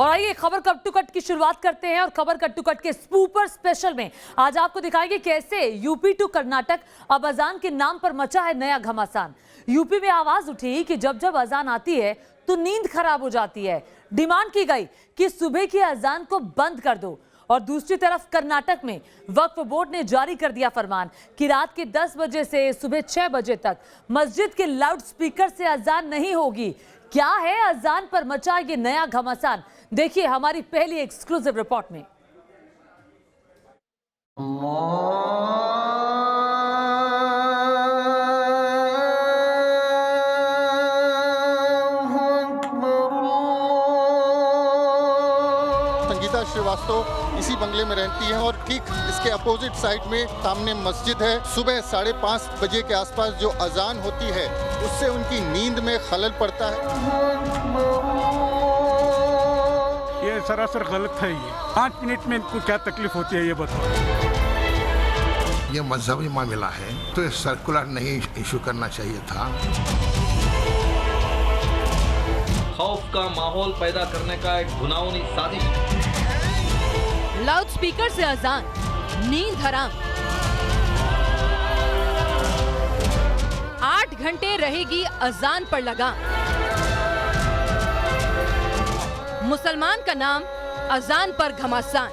और आइए खबर कट टू कट की शुरुआत करते हैं और खबर कट टू कट के सुपर स्पेशल में आज आपको दिखाएंगे कैसे यूपी टू कर्नाटक अब अजान के नाम पर मचा है नया घमासान। यूपी में आवाज उठी कि जब जब अजान आती है तो नींद खराब हो जाती है। डिमांड की गई कि सुबह की अजान को बंद कर दो। और दूसरी तरफ कर्नाटक में वक्फ बोर्ड ने जारी कर दिया फरमान कि रात के 10 बजे से सुबह 6 बजे तक मस्जिद के लाउड स्पीकर से अजान नहीं होगी। क्या है अजान पर मचा ये नया घमासान, देखिए हमारी पहली एक्सक्लूसिव रिपोर्ट में। संगीता श्रीवास्तव इसी बंगले में रहती है और ठीक इसके अपोजिट साइड में सामने मस्जिद है। सुबह 5:30 बजे के आसपास जो अजान होती है उससे उनकी नींद में खलल पड़ता है। ये सरासर गलत है। ये 5 मिनट में इनको क्या तकलीफ होती है ये बताओ। ये मजहबी मामला है तो ये सर्कुलर नहीं इशू करना चाहिए था। खौफ का माहौल पैदा करने का एक घिनौनी साजिश। लाउड स्पीकर से अजान, नींद हराम। 8 घंटे रहेगी अजान पर लगाम। मुसलमान का नाम, अजान पर घमासान।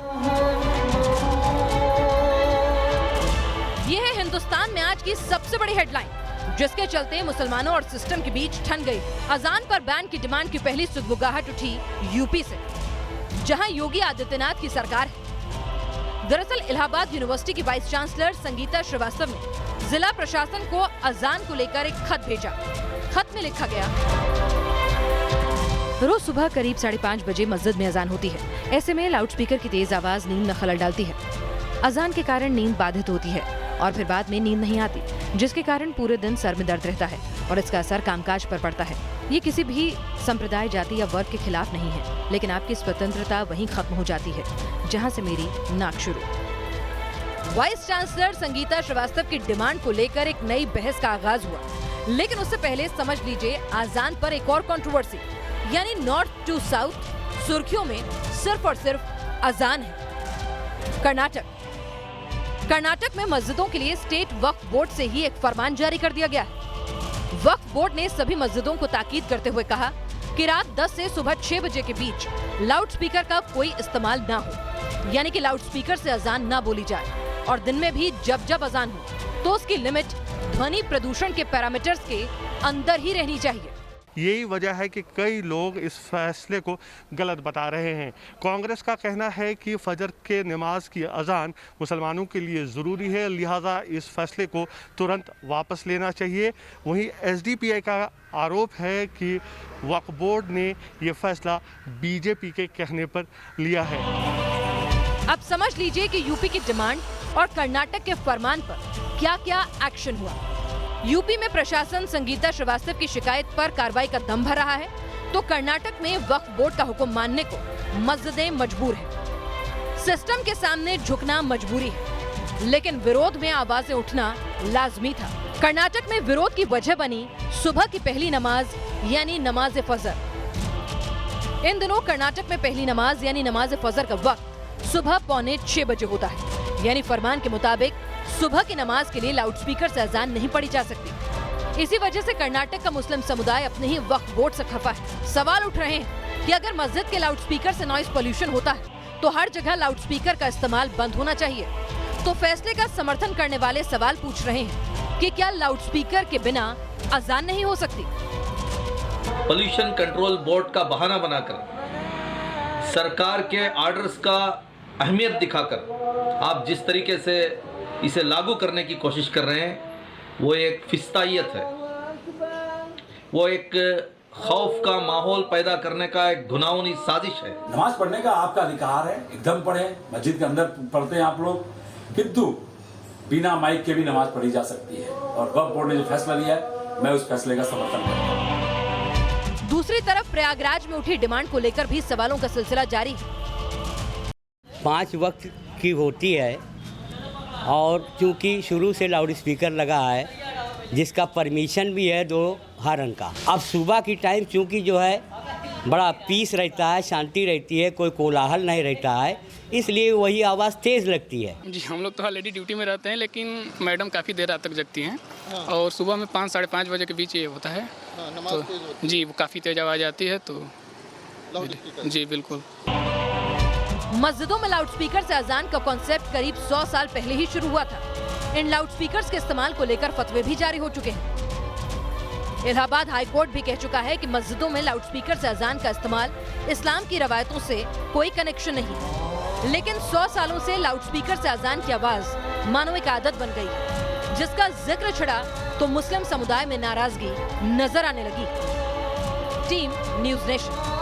यह है हिंदुस्तान में आज की सबसे बड़ी हेडलाइन, जिसके चलते मुसलमानों और सिस्टम के बीच ठन गई। अजान पर बैन की डिमांड की पहली सुगबुगाहट उठी यूपी से, जहां योगी आदित्यनाथ की सरकार है। दरअसल इलाहाबाद यूनिवर्सिटी की वाइस चांसलर संगीता श्रीवास्तव ने जिला प्रशासन को अजान को लेकर एक खत भेजा। खत में लिखा गया, रोज सुबह करीब 5:30 बजे मस्जिद में अजान होती है। ऐसे में लाउडस्पीकर की तेज आवाज नींद में खलल डालती है। अजान के कारण नींद बाधित होती है और फिर बाद में नींद नहीं आती, जिसके कारण पूरे दिन सर में दर्द रहता है और इसका असर कामकाज पर पड़ता है। ये किसी भी संप्रदाय, जाति या वर्ग के खिलाफ नहीं है, लेकिन आपकी स्वतंत्रता वहीं खत्म हो जाती है जहां से मेरी नाक शुरू। वाइस चांसलर संगीता श्रीवास्तव की डिमांड को लेकर एक नई बहस का आगाज हुआ, लेकिन उससे पहले समझ लीजिए अजान पर एक और कंट्रोवर्सी, यानी नॉर्थ टू साउथ सुर्खियों में सिर्फ और सिर्फ अजान है। कर्नाटक में मस्जिदों के लिए स्टेट वक्फ बोर्ड से ही एक फरमान जारी कर दिया गया है। वक्फ बोर्ड ने सभी मस्जिदों को ताकीद करते हुए कहा कि रात 10 से सुबह 6 बजे के बीच लाउड स्पीकर का कोई इस्तेमाल ना हो, यानी कि लाउड स्पीकर से अजान ना बोली जाए। और दिन में भी जब जब अजान हो तो उसकी लिमिट ध्वनि प्रदूषण के पैरामीटर्स के अंदर ही रहनी चाहिए। यही वजह है कि कई लोग इस फैसले को गलत बता रहे हैं। कांग्रेस का कहना है कि फजर के नमाज की अजान मुसलमानों के लिए ज़रूरी है, लिहाजा इस फैसले को तुरंत वापस लेना चाहिए। वहीं एसडीपीआई का आरोप है कि वक्फ बोर्ड ने ये फैसला बीजेपी के कहने पर लिया है। अब समझ लीजिए कि यूपी की डिमांड और कर्नाटक के फरमान पर क्या क्या एक्शन हुआ। यूपी में प्रशासन संगीता श्रीवास्तव की शिकायत पर कार्रवाई का दम भर रहा है, तो कर्नाटक में वक्फ बोर्ड का हुक्म मानने को मस्जिदें मजबूर हैं। सिस्टम के सामने झुकना मजबूरी है, लेकिन विरोध में आवाजें उठना लाजमी था। कर्नाटक में विरोध की वजह बनी सुबह की पहली नमाज, यानी नमाज फजर। इन दिनों कर्नाटक में पहली नमाज यानी नमाज फजर का वक्त सुबह 5:45 बजे होता है, यानी फरमान के मुताबिक सुबह की नमाज के लिए लाउडस्पीकर से अजान नहीं पढ़ी जा सकती। इसी वजह से कर्नाटक का मुस्लिम समुदाय अपने ही वक्फ बोर्ड से खफा है। सवाल उठ रहे हैं कि अगर मस्जिद के लाउडस्पीकर से नॉइज पोल्यूशन होता है तो हर जगह लाउडस्पीकर का इस्तेमाल बंद होना चाहिए। तो फैसले का समर्थन करने वाले सवाल पूछ रहे हैं कि क्या लाउडस्पीकर के बिना अजान नहीं हो सकती। पोल्यूशन कंट्रोल बोर्ड का बहाना बनाकर, सरकार के ऑर्डर्स का अहमियत दिखाकर आप जिस तरीके से इसे लागू करने की कोशिश कर रहे हैं, वो एक फिस्तायत है, वो एक खौफ का माहौल पैदा करने का एक घिनौनी साजिश है। नमाज पढ़ने का आपका अधिकार है, एकदम पढ़ें, मस्जिद के अंदर पढ़ते हैं आप लोग, किंतु बिना माइक के भी नमाज पढ़ी जा सकती है। और वक्फ बोर्ड ने जो फैसला लिया है, मैं उस फैसले का समर्थन करता हूं। दूसरी तरफ प्रयागराज में उठी डिमांड को लेकर भी सवालों का सिलसिला जारी है। 5 वक्त की होती है और चूंकि शुरू से लाउड स्पीकर लगा है, जिसका परमिशन भी है 2 हॉर्न का। अब सुबह की टाइम चूंकि जो है बड़ा पीस रहता है, शांति रहती है, कोई कोलाहल नहीं रहता है, इसलिए वही आवाज़ तेज़ लगती है। जी हम लोग तो ऑलरेडी ड्यूटी में रहते हैं, लेकिन मैडम काफ़ी देर रात तक जगती हैं और सुबह में 5 साढ़े 5 बजे के बीच ये होता है। नमाज तेज होती जी वो काफ़ी तेज आवाज़ आती है तो है। जी बिल्कुल। मस्जिदों में लाउडस्पीकर से अजान का कॉन्सेप्ट करीब 100 साल पहले ही शुरू हुआ था। इन लाउडस्पीकर्स के इस्तेमाल को लेकर फतवे भी जारी हो चुके हैं। इलाहाबाद हाई कोर्ट भी कह चुका है कि मस्जिदों में लाउडस्पीकर से अजान का इस्तेमाल इस्लाम की रवायतों से कोई कनेक्शन नहीं। लेकिन 100 सालों से लाउडस्पीकर से अजान की आवाज मानो एक आदत बन गई, जिसका जिक्र छिड़ा तो मुस्लिम समुदाय में नाराजगी नजर आने लगी। Team news nation.